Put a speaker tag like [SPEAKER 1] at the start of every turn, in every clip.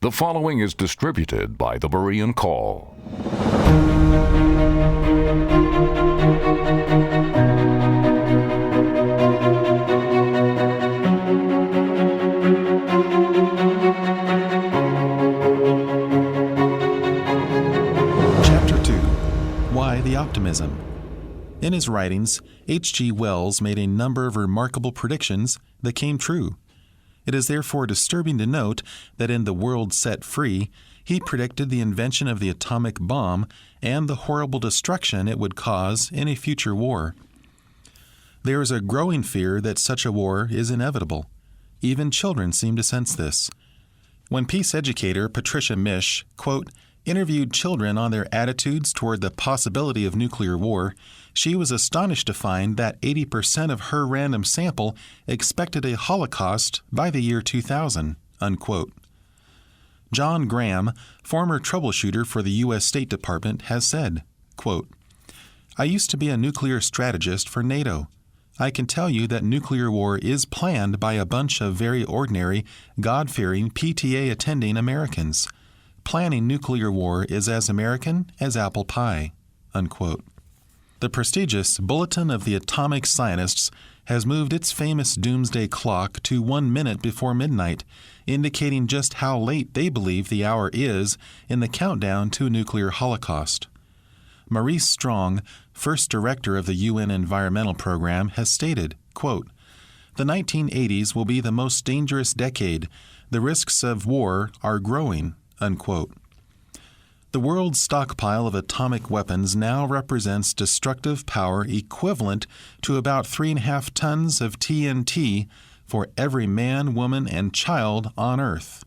[SPEAKER 1] The following is distributed by the Berean Call.
[SPEAKER 2] Chapter 2. Why the Optimism? In his writings, H.G. Wells made a number of remarkable predictions that came true. It is therefore disturbing to note that in The World Set Free, he predicted the invention of the atomic bomb and the horrible destruction it would cause in a future war. There is a growing fear that such a war is inevitable. Even children seem to sense this. When peace educator Patricia Misch, quote, interviewed children on their attitudes toward the possibility of nuclear war, she was astonished to find that 80% of her random sample expected a Holocaust by the year 2000, unquote. John Graham, former troubleshooter for the U.S. State Department, has said, quote, I used to be a nuclear strategist for NATO. I can tell you that nuclear war is planned by a bunch of very ordinary, God-fearing, PTA-attending Americans. Planning nuclear war is as American as apple pie, unquote. The prestigious Bulletin of the Atomic Scientists has moved its famous doomsday clock to 1 minute before midnight, indicating just how late they believe the hour is in the countdown to a nuclear holocaust. Maurice Strong, first director of the UN Environmental Program, has stated, quote, the 1980s will be the most dangerous decade. The risks of war are growing, unquote. The world's stockpile of atomic weapons now represents destructive power equivalent to about 3.5 tons of TNT for every man, woman, and child on Earth.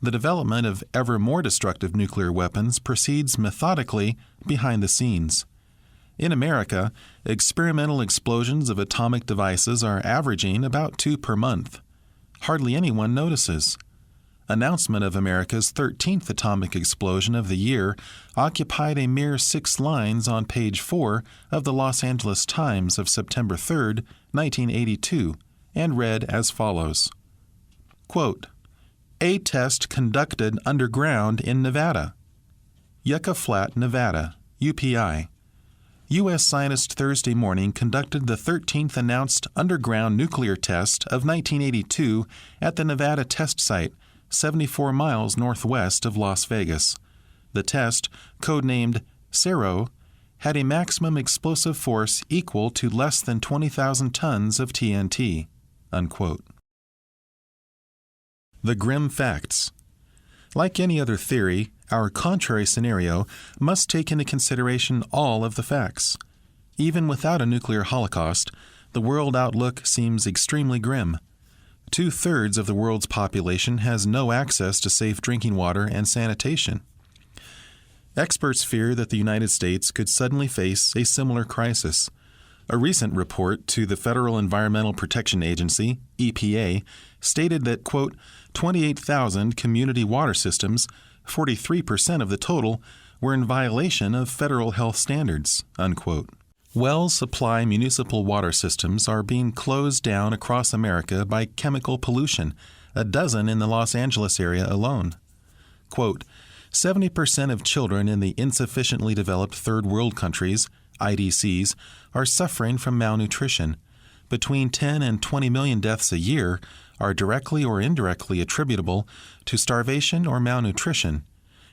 [SPEAKER 2] The development of ever more destructive nuclear weapons proceeds methodically behind the scenes. In America, experimental explosions of atomic devices are averaging about 2 per month. Hardly anyone notices. Announcement of America's 13th atomic explosion of the year occupied a mere 6 lines on page 4 of the Los Angeles Times of September 3, 1982, and read as follows. Quote, A test conducted underground in Nevada. Yucca Flat, Nevada, UPI. U.S. scientists Thursday morning conducted the 13th announced underground nuclear test of 1982 at the Nevada test site, 74 miles northwest of Las Vegas. The test, codenamed CERO, had a maximum explosive force equal to less than 20,000 tons of TNT, unquote. The grim facts. Like any other theory, our contrary scenario must take into consideration all of the facts. Even without a nuclear holocaust, the world outlook seems extremely grim. 2/3 of the world's population has no access to safe drinking water and sanitation. Experts fear that the United States could suddenly face a similar crisis. A recent report to the Federal Environmental Protection Agency, EPA, stated that, quote, 28,000 community water systems, 43% of the total, were in violation of federal health standards, unquote. Well-supply municipal water systems are being closed down across America by chemical pollution, a dozen in the Los Angeles area alone. Quote, 70% of children in the insufficiently developed third world countries, IDCs, are suffering from malnutrition. Between 10 and 20 million deaths a year are directly or indirectly attributable to starvation or malnutrition,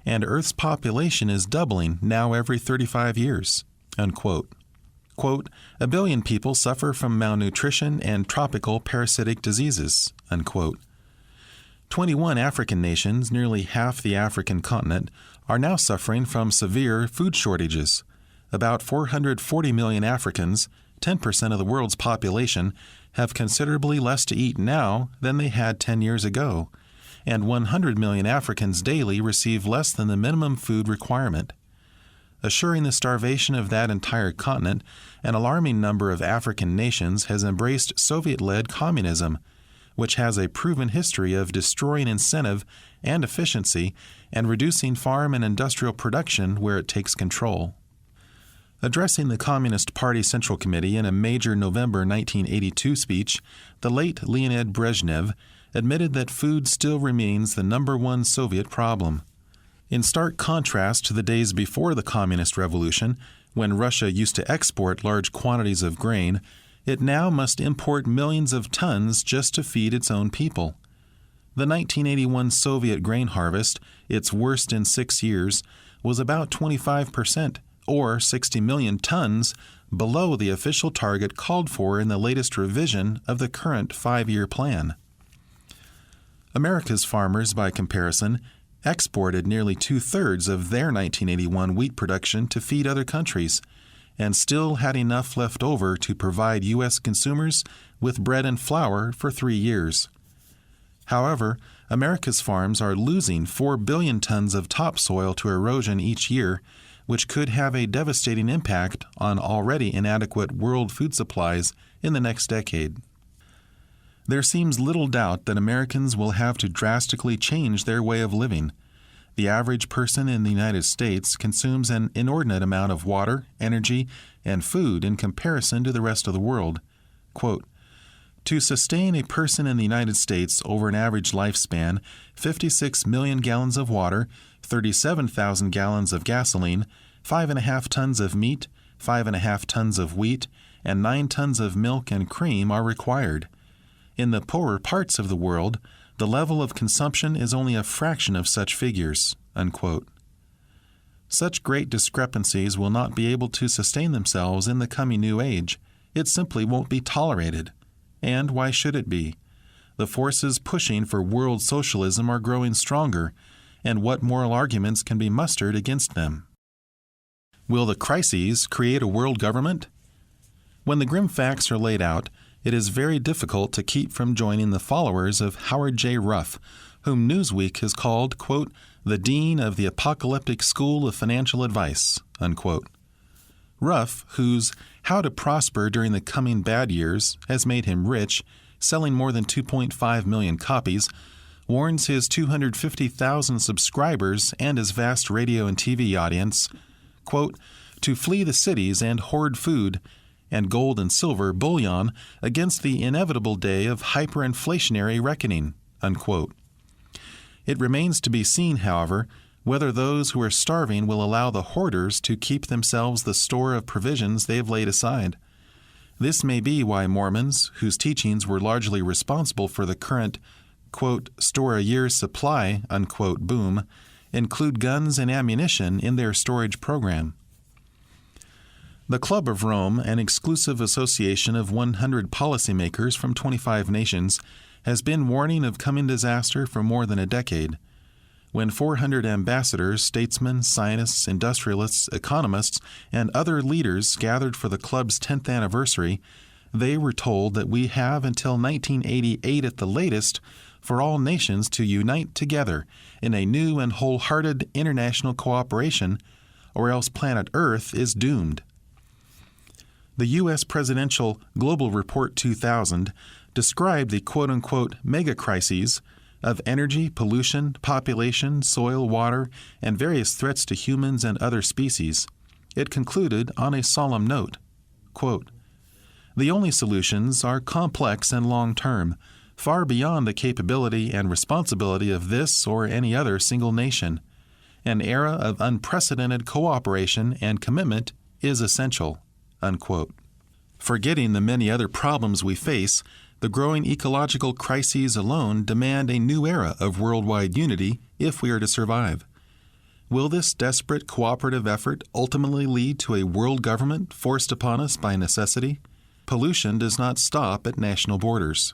[SPEAKER 2] and Earth's population is doubling now every 35 years, unquote. Quote, 1 billion people suffer from malnutrition and tropical parasitic diseases, unquote. 21 African nations, nearly half the African continent, are now suffering from severe food shortages. About 440 million Africans, 10% of the world's population, have considerably less to eat now than they had 10 years ago, and 100 million Africans daily receive less than the minimum food requirement. Assuring the starvation of that entire continent, an alarming number of African nations has embraced Soviet-led communism, which has a proven history of destroying incentive and efficiency and reducing farm and industrial production where it takes control. Addressing the Communist Party Central Committee in a major November 1982 speech, the late Leonid Brezhnev, admitted that food still remains the number one Soviet problem. In stark contrast to the days before the Communist Revolution, when Russia used to export large quantities of grain, it now must import millions of tons just to feed its own people. The 1981 Soviet grain harvest, its worst in 6 years, was about 25%, or 60 million tons, below the official target called for in the latest revision of the current 5-year plan. America's farmers, by comparison, exported nearly 2/3 of their 1981 wheat production to feed other countries, and still had enough left over to provide U.S. consumers with bread and flour for 3 years. However, America's farms are losing 4 billion tons of topsoil to erosion each year, which could have a devastating impact on already inadequate world food supplies in the next decade. There seems little doubt that Americans will have to drastically change their way of living. The average person in the United States consumes an inordinate amount of water, energy, and food in comparison to the rest of the world. Quote, to sustain a person in the United States over an average lifespan, 56 million gallons of water, 37,000 gallons of gasoline, 5.5 tons of meat, 5.5 tons of wheat, and 9 tons of milk and cream are required. In the poorer parts of the world, the level of consumption is only a fraction of such figures. Unquote. Such great discrepancies will not be able to sustain themselves in the coming new age. It simply won't be tolerated. And why should it be? The forces pushing for world socialism are growing stronger, and what moral arguments can be mustered against them? Will the crises create a world government? When the grim facts are laid out, it is very difficult to keep from joining the followers of Howard J. Ruff, whom Newsweek has called, quote, the dean of the apocalyptic school of financial advice, unquote. Ruff, whose How to Prosper During the Coming Bad Years has made him rich, selling more than 2.5 million copies, warns his 250,000 subscribers and his vast radio and TV audience, quote, to flee the cities and hoard food and gold and silver bullion against the inevitable day of hyperinflationary reckoning, unquote. It remains to be seen, however, whether those who are starving will allow the hoarders to keep themselves the store of provisions they have laid aside. This may be why Mormons, whose teachings were largely responsible for the current, quote, store a year's supply, unquote, boom, include guns and ammunition in their storage program. The Club of Rome, an exclusive association of 100 policymakers from 25 nations, has been warning of coming disaster for more than a decade. When 400 ambassadors, statesmen, scientists, industrialists, economists, and other leaders gathered for the club's 10th anniversary, they were told that we have until 1988 at the latest for all nations to unite together in a new and wholehearted international cooperation, or else planet Earth is doomed. The U.S. Presidential Global Report 2000 described the quote-unquote mega-crises of energy, pollution, population, soil, water, and various threats to humans and other species. It concluded on a solemn note, quote, the only solutions are complex and long-term, far beyond the capability and responsibility of this or any other single nation. An era of unprecedented cooperation and commitment is essential, unquote. Forgetting the many other problems we face, the growing ecological crises alone demand a new era of worldwide unity if we are to survive. Will this desperate cooperative effort ultimately lead to a world government forced upon us by necessity? Pollution does not stop at national borders.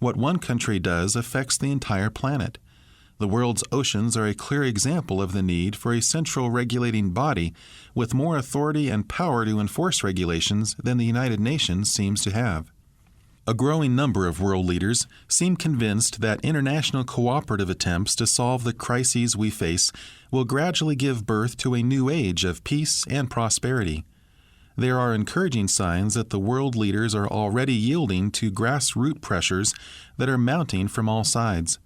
[SPEAKER 2] What one country does affects the entire planet. The world's oceans are a clear example of the need for a central regulating body with more authority and power to enforce regulations than the United Nations seems to have. A growing number of world leaders seem convinced that international cooperative attempts to solve the crises we face will gradually give birth to a new age of peace and prosperity. There are encouraging signs that the world leaders are already yielding to grassroots pressures that are mounting from all sides.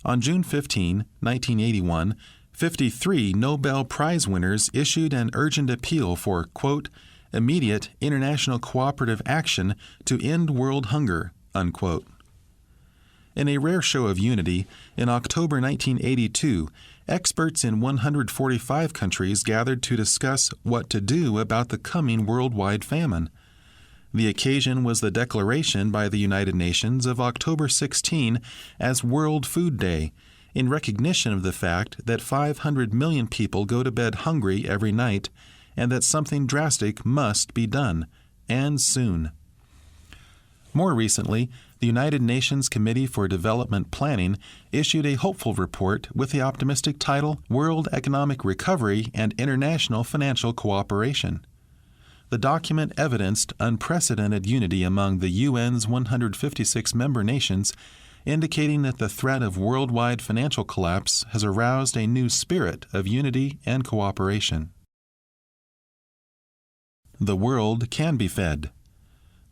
[SPEAKER 2] On June 15, 1981, 53 Nobel Prize winners issued an urgent appeal for, quote, immediate international cooperative action to end world hunger, unquote. In a rare show of unity, in October 1982, experts in 145 countries gathered to discuss what to do about the coming worldwide famine. The occasion was the declaration by the United Nations of October 16 as World Food Day, in recognition of the fact that 500 million people go to bed hungry every night and that something drastic must be done, and soon. More recently, the United Nations Committee for Development Planning issued a hopeful report with the optimistic title World Economic Recovery and International Financial Cooperation. The document evidenced unprecedented unity among the UN's 156 member nations, indicating that the threat of worldwide financial collapse has aroused a new spirit of unity and cooperation. The world can be fed.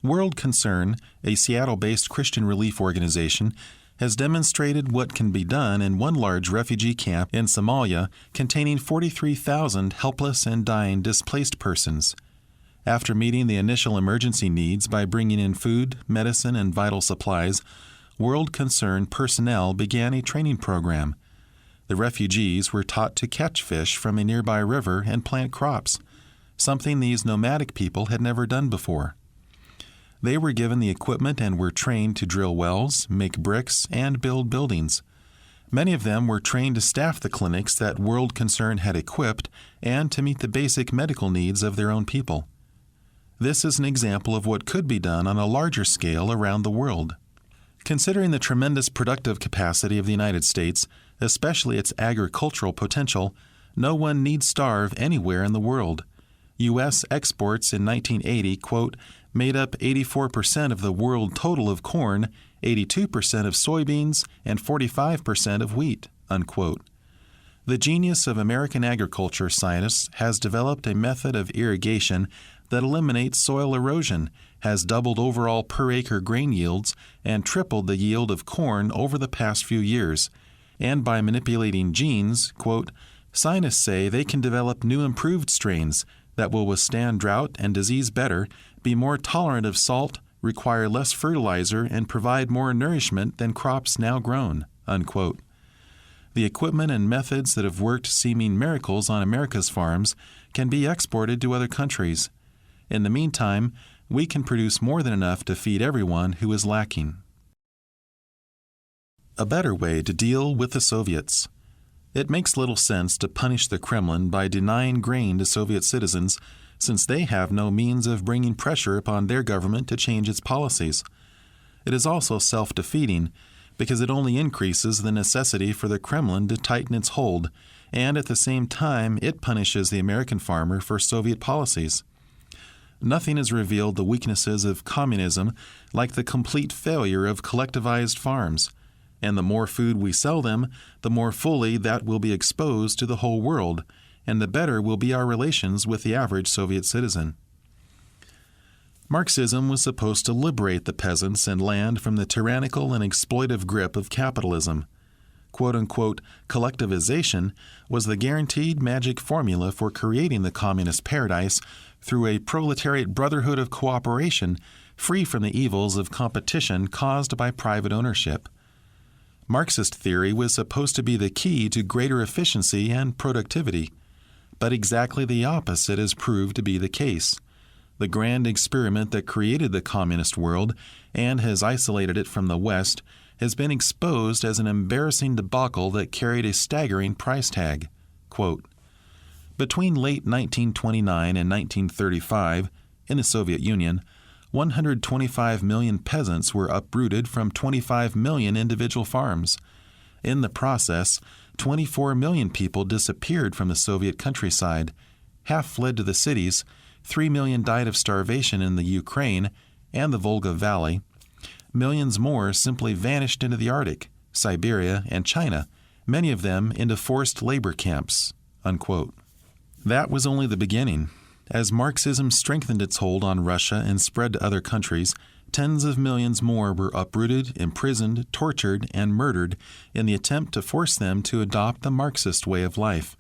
[SPEAKER 2] World Concern, a Seattle-based Christian relief organization, has demonstrated what can be done in one large refugee camp in Somalia containing 43,000 helpless and dying displaced persons. After meeting the initial emergency needs by bringing in food, medicine, and vital supplies, World Concern personnel began a training program. The refugees were taught to catch fish from a nearby river and plant crops, something these nomadic people had never done before. They were given the equipment and were trained to drill wells, make bricks, and build buildings. Many of them were trained to staff the clinics that World Concern had equipped and to meet the basic medical needs of their own people. This is an example of what could be done on a larger scale around the world. Considering the tremendous productive capacity of the United States, especially its agricultural potential, no one need starve anywhere in the world. U.S. exports in 1980, quote, made up 84% of the world total of corn, 82% of soybeans, and 45% of wheat, unquote. The genius of American agriculture scientists has developed a method of irrigation that eliminates soil erosion, has doubled overall per-acre grain yields, and tripled the yield of corn over the past few years. And by manipulating genes, quote, scientists say they can develop new improved strains that will withstand drought and disease better, be more tolerant of salt, require less fertilizer, and provide more nourishment than crops now grown, unquote. The equipment and methods that have worked seeming miracles on America's farms can be exported to other countries. In the meantime, we can produce more than enough to feed everyone who is lacking. A better way to deal with the Soviets. It makes little sense to punish the Kremlin by denying grain to Soviet citizens, since they have no means of bringing pressure upon their government to change its policies. It is also self-defeating, because it only increases the necessity for the Kremlin to tighten its hold, and at the same time it punishes the American farmer for Soviet policies. Nothing has revealed the weaknesses of communism like the complete failure of collectivized farms. And the more food we sell them, the more fully that will be exposed to the whole world, and the better will be our relations with the average Soviet citizen. Marxism was supposed to liberate the peasants and land from the tyrannical and exploitive grip of capitalism. Quote-unquote collectivization was the guaranteed magic formula for creating the communist paradise through a proletariat brotherhood of cooperation free from the evils of competition caused by private ownership. Marxist theory was supposed to be the key to greater efficiency and productivity, but exactly the opposite has proved to be the case. The grand experiment that created the communist world and has isolated it from the West has been exposed as an embarrassing debacle that carried a staggering price tag. Quote, between late 1929 and 1935, in the Soviet Union, 125 million peasants were uprooted from 25 million individual farms. In the process, 24 million people disappeared from the Soviet countryside. Half fled to the cities, 3 million died of starvation in the Ukraine and the Volga Valley. Millions more simply vanished into the Arctic, Siberia, and China, many of them into forced labor camps, unquote. That was only the beginning. As Marxism strengthened its hold on Russia and spread to other countries, tens of millions more were uprooted, imprisoned, tortured, and murdered in the attempt to force them to adopt the Marxist way of life.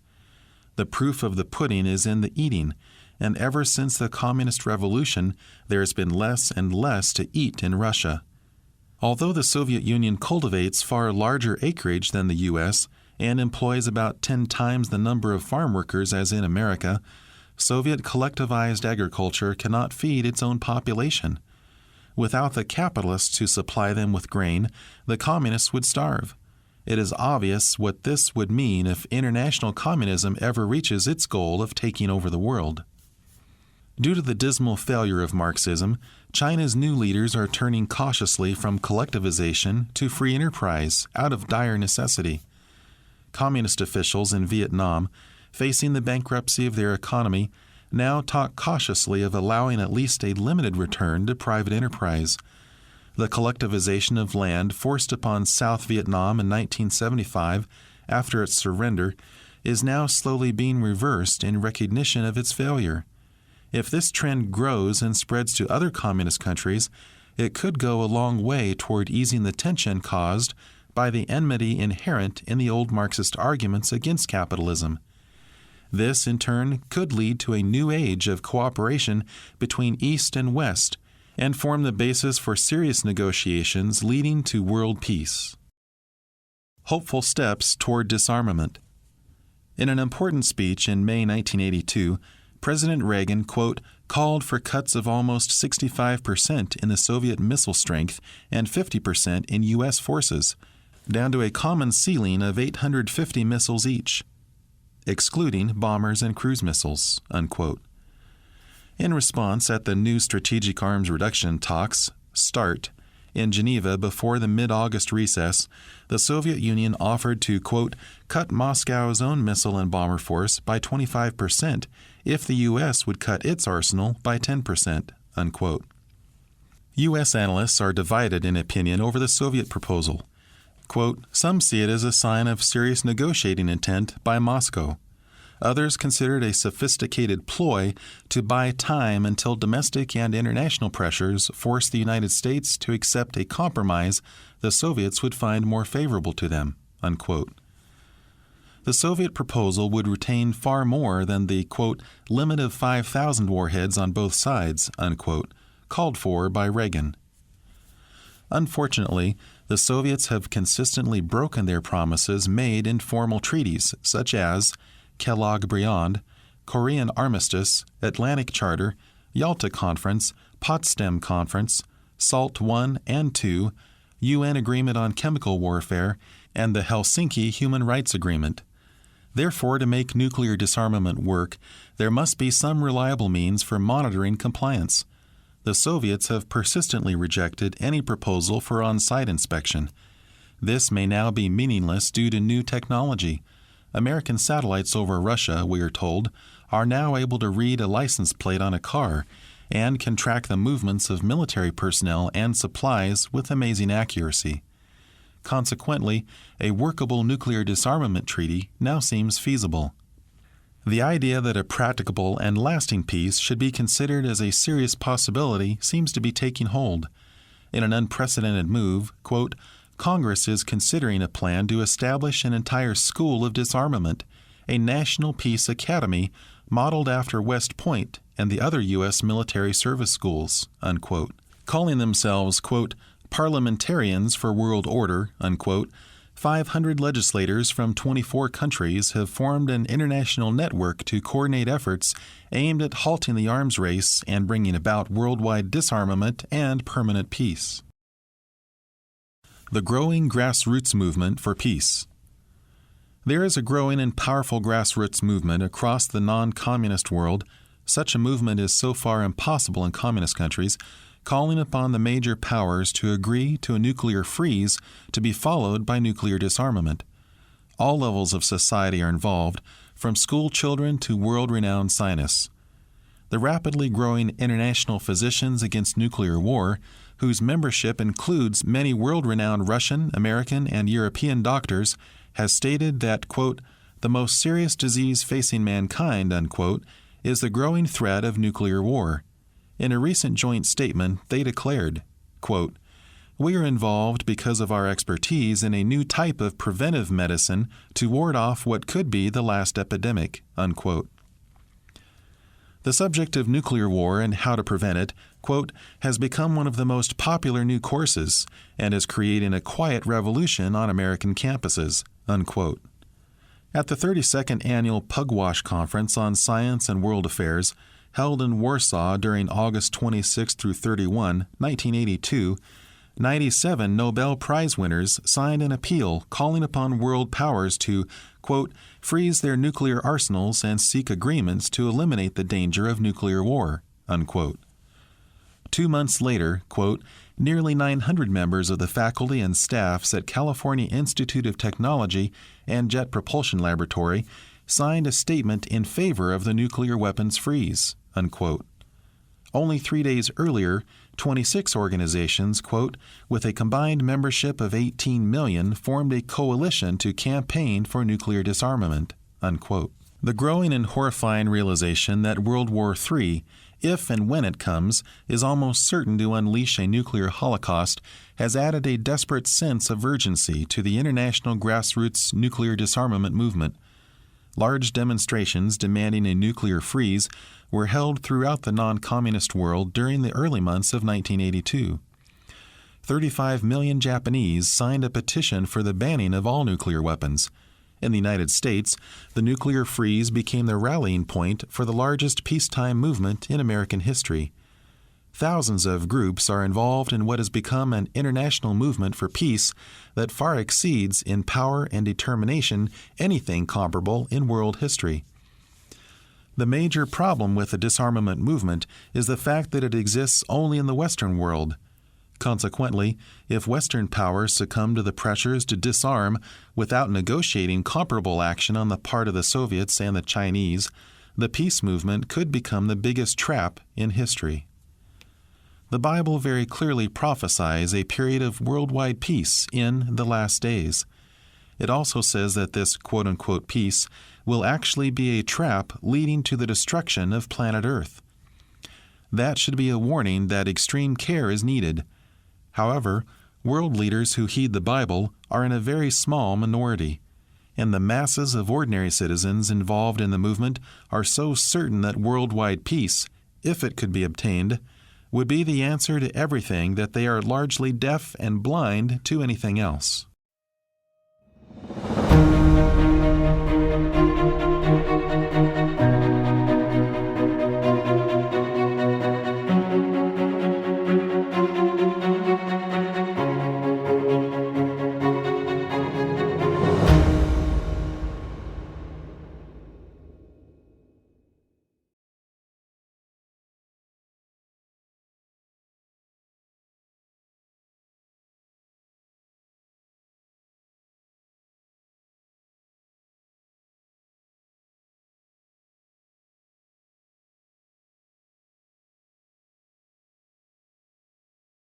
[SPEAKER 2] The proof of the pudding is in the eating, and ever since the Communist Revolution, there has been less and less to eat in Russia. Although the Soviet Union cultivates far larger acreage than the U.S. and employs about 10 times the number of farm workers as in America, Soviet collectivized agriculture cannot feed its own population. Without the capitalists to supply them with grain, the communists would starve. It is obvious what this would mean if international communism ever reaches its goal of taking over the world. Due to the dismal failure of Marxism, China's new leaders are turning cautiously from collectivization to free enterprise out of dire necessity. Communist officials in Vietnam, facing the bankruptcy of their economy, now talk cautiously of allowing at least a limited return to private enterprise. The collectivization of land forced upon South Vietnam in 1975 after its surrender is now slowly being reversed in recognition of its failure. If this trend grows and spreads to other communist countries, it could go a long way toward easing the tension caused by the enmity inherent in the old Marxist arguments against capitalism. This, in turn, could lead to a new age of cooperation between East and West and form the basis for serious negotiations leading to world peace. Hopeful steps toward disarmament. In an important speech in May 1982, President Reagan, quote, called for cuts of almost 65% in the Soviet missile strength and 50% in U.S. forces, down to a common ceiling of 850 missiles each, excluding bombers and cruise missiles, unquote. In response, at the new Strategic Arms Reduction talks, START, in Geneva before the mid-August recess, the Soviet Union offered to, quote, cut Moscow's own missile and bomber force by 25% if the U.S. would cut its arsenal by 10%, unquote. U.S. analysts are divided in opinion over the Soviet proposal. Quote, some see it as a sign of serious negotiating intent by Moscow. Others consider it a sophisticated ploy to buy time until domestic and international pressures force the United States to accept a compromise the Soviets would find more favorable to them, unquote. The Soviet proposal would retain far more than the, quote, limit of 5,000 warheads on both sides, unquote, called for by Reagan. Unfortunately, the Soviets have consistently broken their promises made in formal treaties such as Kellogg-Briand, Korean Armistice, Atlantic Charter, Yalta Conference, Potsdam Conference, SALT I and II, UN Agreement on Chemical Warfare, and the Helsinki Human Rights Agreement. Therefore, to make nuclear disarmament work, there must be some reliable means for monitoring compliance. The Soviets have persistently rejected any proposal for on-site inspection. This may now be meaningless due to new technology. American satellites over Russia, we are told, are now able to read a license plate on a car and can track the movements of military personnel and supplies with amazing accuracy. Consequently, a workable nuclear disarmament treaty now seems feasible. The idea that a practicable and lasting peace should be considered as a serious possibility seems to be taking hold. In an unprecedented move, quote, Congress is considering a plan to establish an entire school of disarmament, a National Peace Academy modeled after West Point and the other U.S. military service schools, unquote. Calling themselves, quote, Parliamentarians for World Order, unquote, 500 legislators from 24 countries have formed an international network to coordinate efforts aimed at halting the arms race and bringing about worldwide disarmament and permanent peace. The growing grassroots movement for peace. There is a growing and powerful grassroots movement across the non-communist world. Such a movement is so far impossible in communist countries, calling upon the major powers to agree to a nuclear freeze to be followed by nuclear disarmament. All levels of society are involved, from school children to world-renowned scientists. The rapidly growing International Physicians Against Nuclear War, whose membership includes many world-renowned Russian, American, and European doctors, has stated that, quote, the most serious disease facing mankind, unquote, is the growing threat of nuclear war. In a recent joint statement, they declared, quote, we are involved because of our expertise in a new type of preventive medicine to ward off what could be the last epidemic, unquote. The subject of nuclear war and how to prevent it quote, has become one of the most popular new courses and is creating a quiet revolution on American campuses, unquote. At the 32nd Annual Pugwash Conference on Science and World Affairs, held in Warsaw during August 26 through 31, 1982, 97 Nobel Prize winners signed an appeal calling upon world powers to, quote, freeze their nuclear arsenals and seek agreements to eliminate the danger of nuclear war, unquote. 2 months later, quote, nearly 900 members of the faculty and staffs at California Institute of Technology and Jet Propulsion Laboratory signed a statement in favor of the nuclear weapons freeze, unquote. Only 3 days earlier, 26 organizations, quote, with a combined membership of 18 million, formed a coalition to campaign for nuclear disarmament, unquote. The growing and horrifying realization that World War III, if and when it comes, is almost certain to unleash a nuclear holocaust has added a desperate sense of urgency to the international grassroots nuclear disarmament movement. Large demonstrations demanding a nuclear freeze were held throughout the non-communist world during the early months of 1982. 35 million Japanese signed a petition for the banning of all nuclear weapons. In the United States, the nuclear freeze became the rallying point for the largest peacetime movement in American history. Thousands of groups are involved in what has become an international movement for peace that far exceeds in power and determination anything comparable in world history. The major problem with the disarmament movement is the fact that it exists only in the Western world. Consequently, if Western powers succumb to the pressures to disarm without negotiating comparable action on the part of the Soviets and the Chinese, the peace movement could become the biggest trap in history. The Bible very clearly prophesies a period of worldwide peace in the last days. It also says that this quote-unquote peace will actually be a trap leading to the destruction of planet Earth. That should be a warning that extreme care is needed. However, world leaders who heed the Bible are in a very small minority, and the masses of ordinary citizens involved in the movement are so certain that worldwide peace, if it could be obtained, would be the answer to everything that they are largely deaf and blind to anything else.